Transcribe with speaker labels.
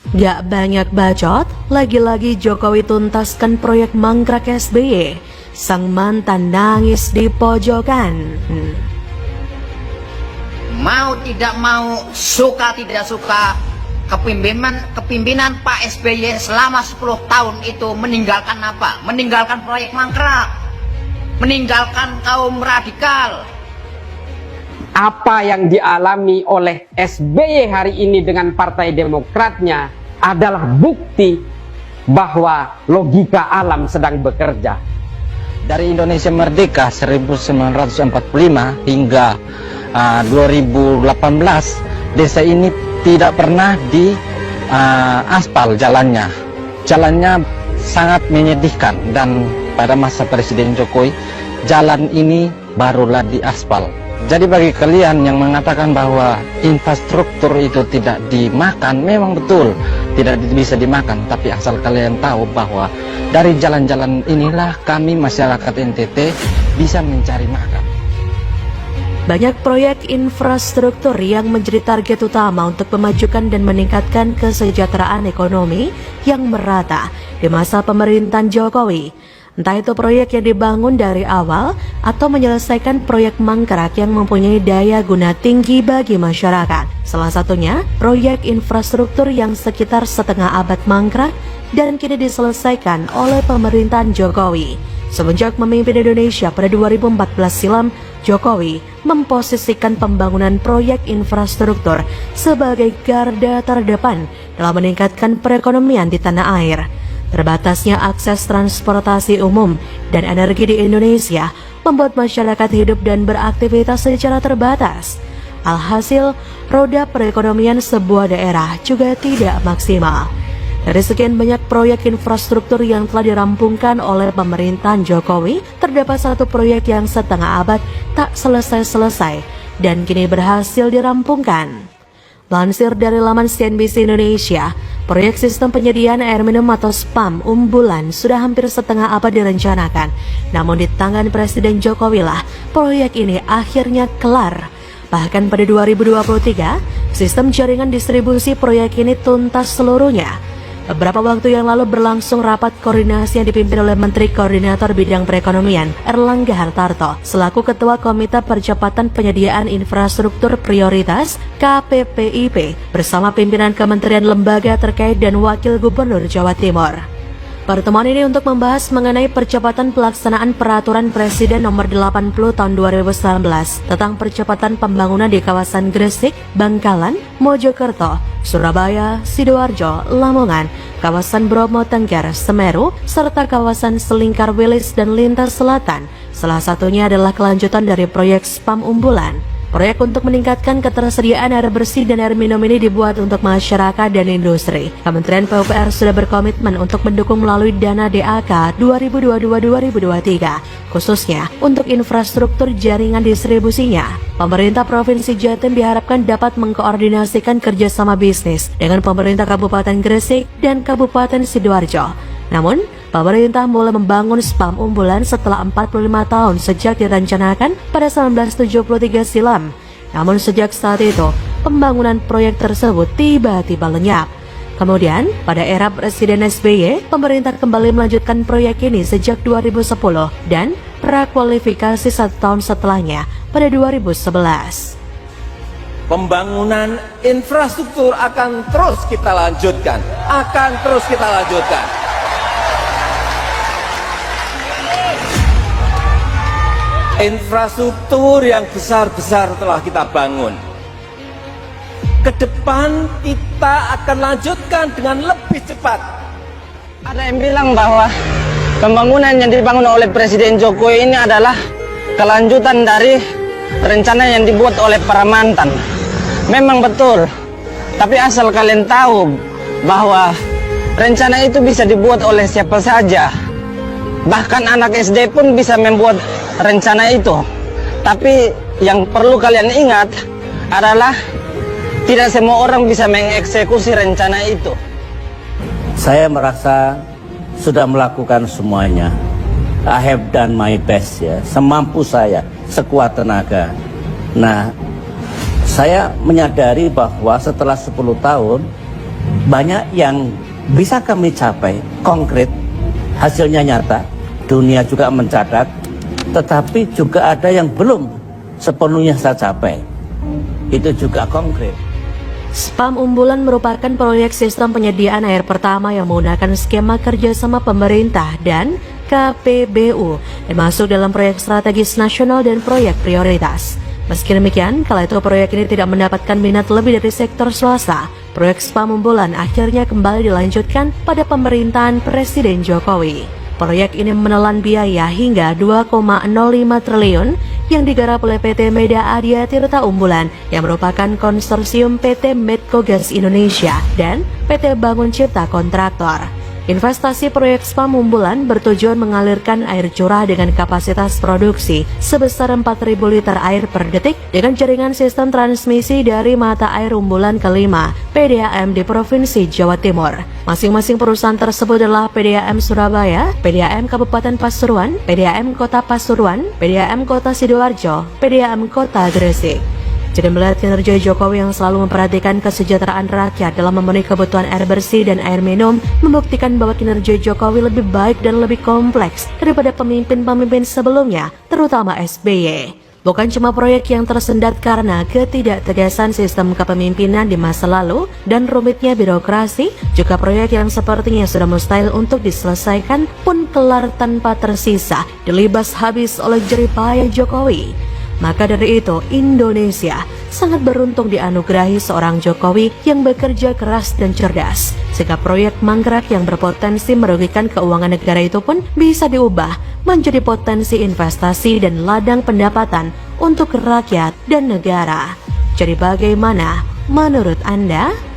Speaker 1: Gak banyak bacot, lagi-lagi Jokowi tuntaskan proyek mangkrak SBY. Sang mantan nangis di pojokan.
Speaker 2: Mau tidak mau, suka tidak suka, kepimpinan Pak SBY selama 10 tahun itu meninggalkan apa? Meninggalkan proyek mangkrak, meninggalkan kaum radikal.
Speaker 3: Apa yang dialami oleh SBY hari ini dengan Partai Demokratnya adalah bukti bahwa logika alam sedang bekerja.
Speaker 4: Dari Indonesia Merdeka 1945 hingga 2018, desa ini tidak pernah di aspal jalannya. Jalannya sangat menyedihkan, dan pada masa Presiden Jokowi jalan ini barulah di aspal. Jadi bagi kalian yang mengatakan bahwa infrastruktur itu tidak dimakan, memang betul tidak bisa dimakan, tapi asal kalian tahu bahwa dari jalan-jalan inilah kami masyarakat NTT bisa mencari makan.
Speaker 1: Banyak proyek infrastruktur yang menjadi target utama untuk memajukan dan meningkatkan kesejahteraan ekonomi yang merata di masa pemerintahan Jokowi. Entah itu proyek yang dibangun dari awal atau menyelesaikan proyek mangkrak yang mempunyai daya guna tinggi bagi masyarakat. Salah satunya proyek infrastruktur yang sekitar setengah abad mangkrak dan kini diselesaikan oleh pemerintahan Jokowi. Semenjak memimpin Indonesia pada 2014 silam, Jokowi memposisikan pembangunan proyek infrastruktur sebagai garda terdepan dalam meningkatkan perekonomian di tanah air. Terbatasnya akses transportasi umum dan energi di Indonesia membuat masyarakat hidup dan beraktivitas secara terbatas. Alhasil, roda perekonomian sebuah daerah juga tidak maksimal. Dari sekian banyak proyek infrastruktur yang telah dirampungkan oleh pemerintahan Jokowi, terdapat satu proyek yang setengah abad tak selesai-selesai dan kini berhasil dirampungkan. Lansir dari laman CNBC Indonesia, proyek sistem penyediaan air minum atau SPAM Umbulan sudah hampir setengah abad direncanakan. Namun di tangan Presiden Jokowi lah proyek ini akhirnya kelar. Bahkan pada 2023, sistem jaringan distribusi proyek ini tuntas seluruhnya. Beberapa waktu yang lalu berlangsung rapat koordinasi yang dipimpin oleh Menteri Koordinator Bidang Perekonomian Erlangga Hartarto selaku Ketua Komite Percepatan Penyediaan Infrastruktur Prioritas KPPIP bersama pimpinan kementerian lembaga terkait dan Wakil Gubernur Jawa Timur. Pertemuan ini untuk membahas mengenai percepatan pelaksanaan Peraturan Presiden Nomor 80 Tahun 2019 tentang percepatan pembangunan di kawasan Gresik, Bangkalan, Mojokerto, Surabaya, Sidoarjo, Lamongan, kawasan Bromo Tengger, Semeru, serta kawasan Selingkar Wilis dan Lintas Selatan. Salah satunya adalah kelanjutan dari proyek SPAM Umbulan. Proyek untuk meningkatkan ketersediaan air bersih dan air minum ini dibuat untuk masyarakat dan industri. Kementerian PUPR sudah berkomitmen untuk mendukung melalui dana DAK 2022-2023, khususnya untuk infrastruktur jaringan distribusinya. Pemerintah Provinsi Jatim diharapkan dapat mengkoordinasikan kerjasama bisnis dengan pemerintah Kabupaten Gresik dan Kabupaten Sidoarjo. Namun, pemerintah mulai membangun SPAM Umbulan setelah 45 tahun sejak direncanakan pada 1973 silam. Namun sejak saat itu, pembangunan proyek tersebut tiba-tiba lenyap. Kemudian, pada era Presiden SBY, pemerintah kembali melanjutkan proyek ini sejak 2010 dan prakualifikasi 1 tahun setelahnya pada 2011.
Speaker 5: Pembangunan infrastruktur akan terus kita lanjutkan, Infrastruktur yang besar-besar telah kita bangun. Ke depan kita akan lanjutkan dengan lebih cepat.
Speaker 4: Ada yang bilang bahwa pembangunan yang dibangun oleh Presiden Jokowi ini adalah kelanjutan dari rencana yang dibuat oleh para mantan. Memang betul, tapi asal kalian tahu bahwa rencana itu bisa dibuat oleh siapa saja. Bahkan anak SD pun bisa membuat rencana itu. Tapi yang perlu kalian ingat adalah tidak semua orang bisa mengeksekusi rencana itu.
Speaker 6: Saya merasa sudah melakukan semuanya. I have done my best, ya, semampu saya, sekuat tenaga. Nah, saya menyadari bahwa setelah 10 tahun banyak yang bisa kami capai konkret, hasilnya nyata, dunia juga mencatat, tetapi juga ada yang belum sepenuhnya saya capai. Itu juga konkret.
Speaker 1: Spam Umbulan merupakan proyek sistem penyediaan air pertama yang menggunakan skema kerjasama pemerintah dan KPBU dan masuk dalam proyek strategis nasional dan proyek prioritas. Meski demikian, kala itu proyek ini tidak mendapatkan minat lebih dari sektor swasta. Proyek Spam Umbulan akhirnya kembali dilanjutkan pada pemerintahan Presiden Jokowi. Proyek ini menelan biaya hingga 2,05 triliun yang digarap oleh PT Meda Adia Tirta Umbulan yang merupakan konsorsium PT Medcogas Indonesia dan PT Bangun Cipta Kontraktor. Investasi proyek Spam Umbulan bertujuan mengalirkan air curah dengan kapasitas produksi sebesar 4.000 liter air per detik dengan jaringan sistem transmisi dari mata air Umbulan kelima PDAM di Provinsi Jawa Timur. Masing-masing perusahaan tersebut adalah PDAM Surabaya, PDAM Kabupaten Pasuruan, PDAM Kota Pasuruan, PDAM Kota Sidoarjo, PDAM Kota Gresik. Jadi melihat kinerja Jokowi yang selalu memperhatikan kesejahteraan rakyat dalam memenuhi kebutuhan air bersih dan air minum, membuktikan bahwa kinerja Jokowi lebih baik dan lebih kompleks daripada pemimpin-pemimpin sebelumnya, terutama SBY. Bukan cuma proyek yang tersendat karena ketidaktegasan sistem kepemimpinan di masa lalu dan rumitnya birokrasi, juga proyek yang sepertinya sudah mustahil untuk diselesaikan pun kelar tanpa tersisa, dilibas habis oleh jeripaya Jokowi. Maka dari itu, Indonesia sangat beruntung dianugerahi seorang Jokowi yang bekerja keras dan cerdas. Sehingga proyek mangkrak yang berpotensi merugikan keuangan negara itu pun bisa diubah menjadi potensi investasi dan ladang pendapatan untuk rakyat dan negara. Jadi bagaimana menurut Anda?